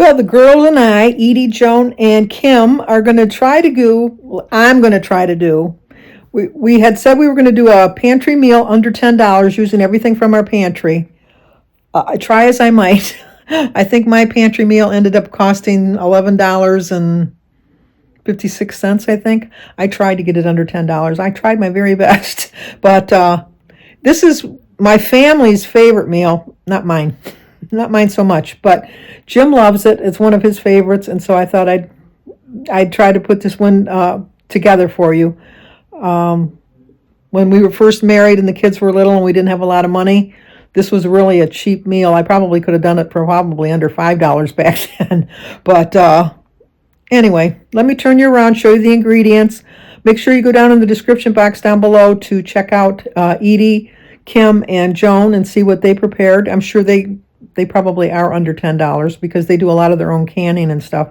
Well, the girls and I, Edie, Joan, and Kim, are going to try to do, well, I'm going to try to do. We had said we were going to do a pantry meal under $10 using everything from our pantry. I try as I might. I think my pantry meal ended up costing $11.56, I think. I tried to get it under $10. I tried my very best. But this is my family's favorite meal, not mine. Not mine so much, but Jim loves it. It's one of his favorites, and so I thought I'd try to put this one together for you. When we were first married and the kids were little and we didn't have a lot of money, this was really a cheap meal. I probably could have done it for probably under $5 back then. But anyway, let me turn you around, show you the ingredients. Make sure you go down in the description box down below to check out Edie, Kim, and Joan and see what they prepared. I'm sure they probably are under $10 because they do a lot of their own canning and stuff.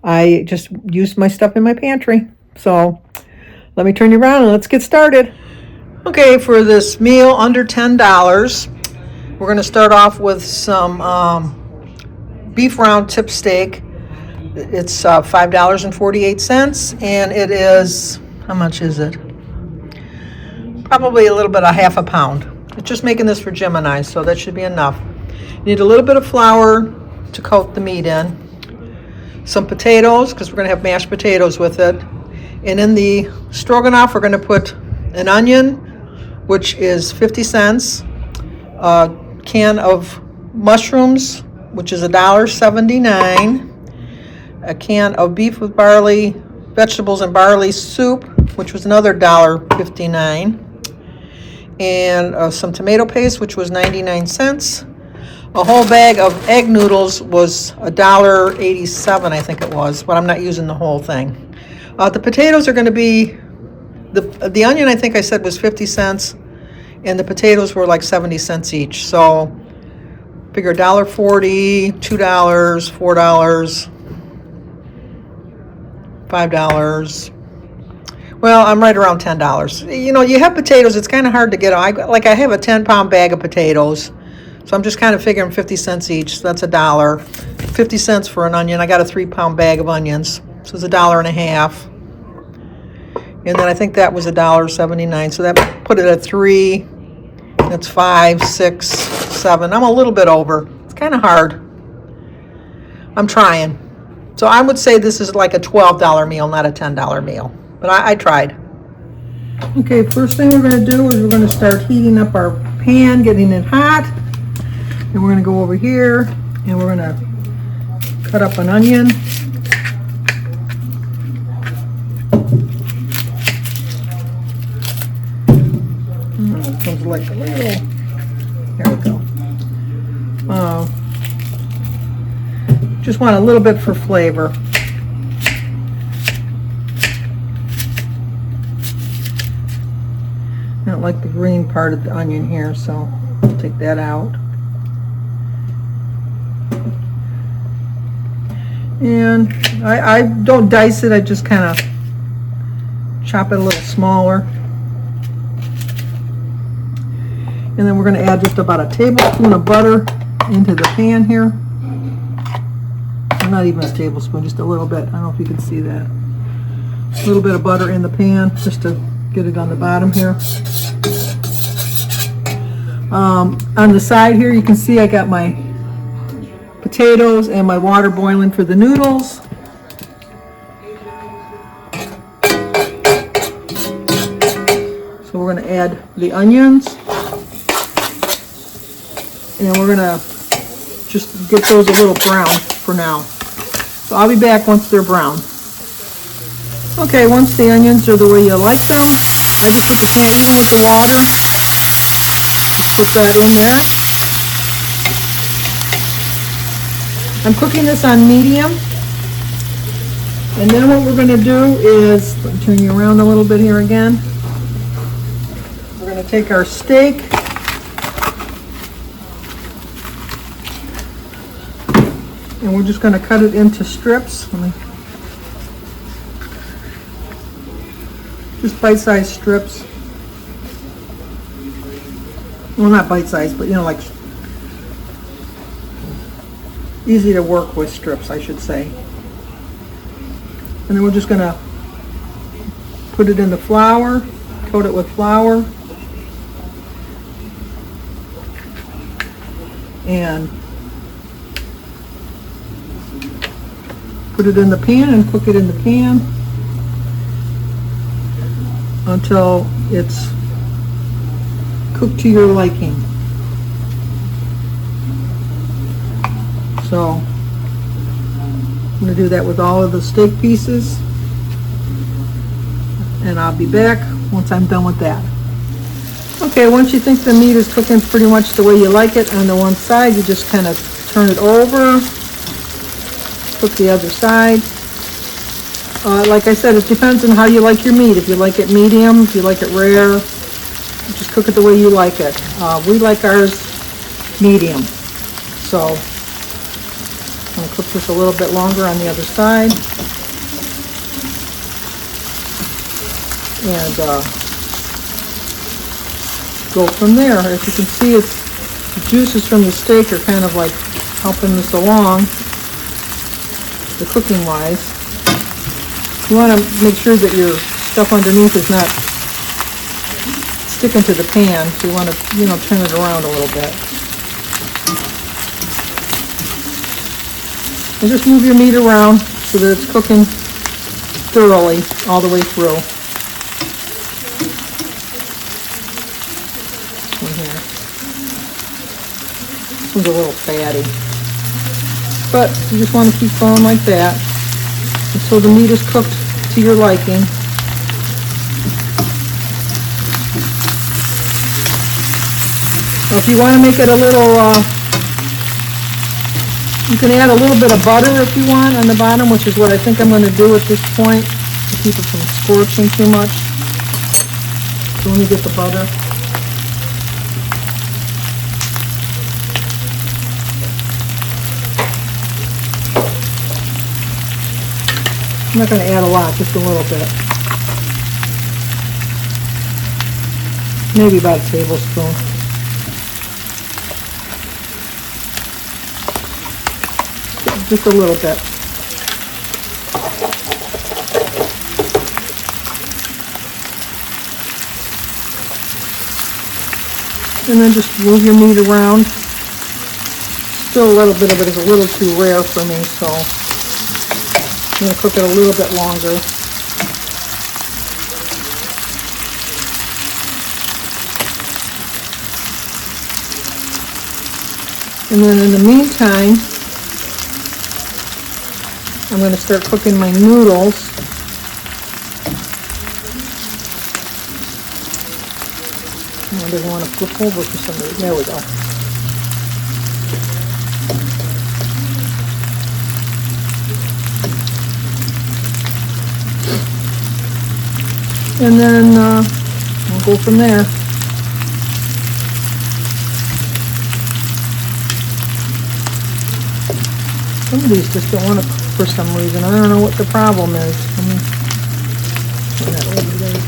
I just used my stuff in my pantry. So let me turn you around and let's get started. Okay, for this meal under $10, we're going to start off with some beef round tip steak. It's $5.48, and it is, how much is it? Probably a little bit, a half a pound. It's just making this for Jim and I, so that should be enough. You need a little bit of flour to coat the meat in. Some potatoes, because we're going to have mashed potatoes with it. And in the stroganoff, we're going to put an onion, which is 50 cents. A can of mushrooms, which is $1.79. A can of beef with barley, vegetables and barley soup, which was another $1.59. And some tomato paste, which was 99 cents. A whole bag of egg noodles was $1.87, I think it was, but I'm not using the whole thing. The potatoes are going to be, the onion I think I said was 50 cents, and the potatoes were like 70 cents each. So figure $1.40, $2, $4, $5. Well, I'm right around $10. You know, you have potatoes, it's kind of hard to get. I have a 10-pound bag of potatoes. So I'm just kind of figuring 50 cents each. So that's $1. 50 cents for an onion. I got a 3-pound bag of onions. So it's $1.50. And then I think that was $1.79. So that put it at 3. That's 5, 6, 7. I'm a little bit over. It's kind of hard. I'm trying. So I would say this is like a $12 meal, not a $10 meal. But I tried. Okay, first thing we're going to do is we're going to start heating up our pan, getting it hot. And we're going to go over here and we're going to cut up an onion. It comes like a little, there we go. Just want a little bit for flavor. I don't like the green part of the onion here, so I'll take that out. And I don't dice it, I just kind of chop it a little smaller. And then we're going to add just about a tablespoon of butter into the pan here. Or not even a tablespoon, just a little bit. I don't know if you can see that. A little bit of butter in the pan just to get it on the bottom here. On the side here you can see I got my potatoes and my water boiling for the noodles. So we're going to add the onions, and we're going to just get those a little brown for now. So I'll be back once they're brown. Okay, once the onions are the way you like them, I just put the pan in with the water. Put that in there. I'm cooking this on medium. And then what we're going to do is, let me turn you around a little bit here again. We're going to take our steak. And we're just going to cut it into strips. Just bite-sized strips. Well, not bite-sized, but you know, like, easy to work with strips, I should say. And then we're just going to put it in the flour, coat it with flour, and put it in the pan and cook it in the pan until it's cooked to your liking. So I'm going to do that with all of the steak pieces, and I'll be back once I'm done with that. Okay, once you think the meat is cooking pretty much the way you like it on the one side, you just kind of turn it over, cook the other side. Like I said, it depends on how you like your meat. If you like it medium, if you like it rare, just cook it the way you like it. We like ours medium. So I'm going to cook this a little bit longer on the other side. And go from there. As you can see, the juices from the steak are kind of like helping this along, the cooking wise. You want to make sure that your stuff underneath is not sticking to the pan, so you want to, turn it around a little bit. And just move your meat around so that it's cooking thoroughly all the way through. This one's a little fatty, but you just want to keep going like that until the meat is cooked to your liking. Now, if you want to make it a little, you can add a little bit of butter if you want on the bottom, which is what I think I'm going to do at this point to keep it from scorching too much. So let me get the butter. I'm not going to add a lot, just a little bit. Maybe about a tablespoon. Just a little bit. And then just move your meat around. Still a little bit of it is a little too rare for me, so I'm going to cook it a little bit longer. And then in the meantime, I'm going to start cooking my noodles. I didn't want to flip over for some reason. There we go. And then we'll go from there. Some of these just don't want to cook for some reason. I don't know what the problem is. Let me turn that over there.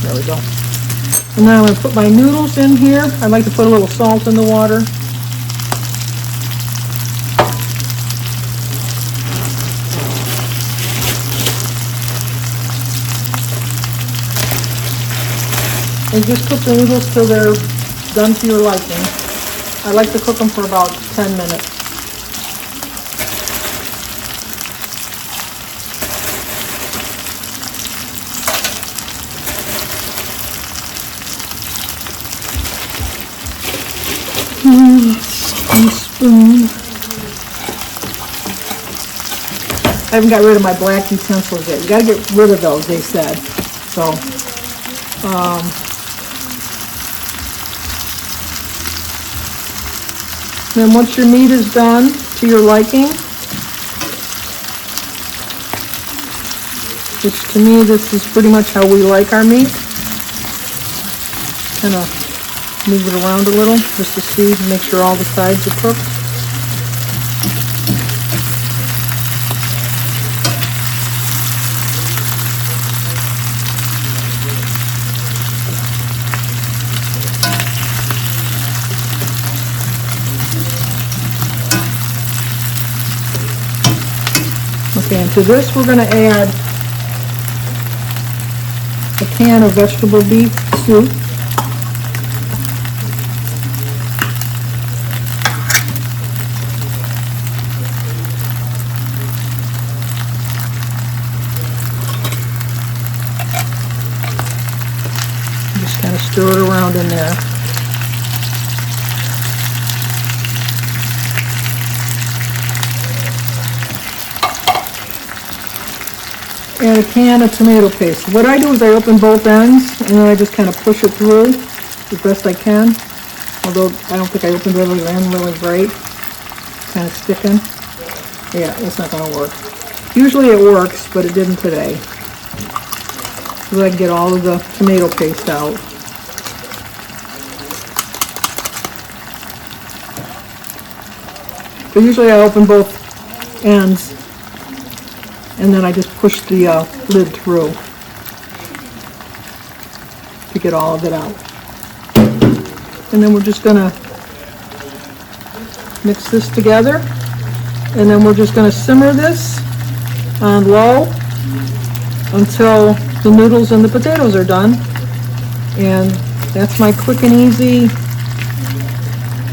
There we go. And now I'm going to put my noodles in here. I like to put a little salt in the water. And just cook the noodles till they're done to your liking. I like to cook them for about 10 minutes. Spoon. I haven't got rid of my black utensils yet. You got to get rid of those, they said. So, then once your meat is done to your liking, which to me this is pretty much how we like our meat, kind of move it around a little just to see and make sure all the sides are cooked. And to this we're going to add a can of vegetable beef soup. Just kind of stir it around in there. And a can of tomato paste. What I do is I open both ends and then I just kind of push it through as best I can. Although I don't think I opened the other end really great. Kind of sticking. Yeah, it's not going to work. Usually it works, but it didn't today. So I can get all of the tomato paste out. But usually I open both ends and then I just push the lid through to get all of it out. And then we're just going to mix this together, and then we're just going to simmer this on low until the noodles and the potatoes are done. And that's my quick and easy,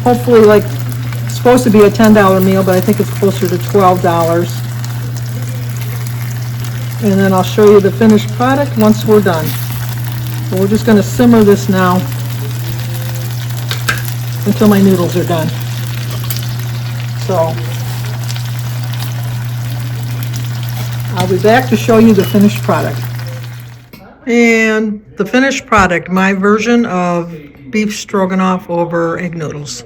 hopefully, like, it's supposed to be a $10 meal, but I think it's closer to $12. And then I'll show you the finished product once we're done. So we're just going to simmer this now until my noodles are done. So I'll be back to show you the finished product. And the finished product, my version of beef stroganoff over egg noodles.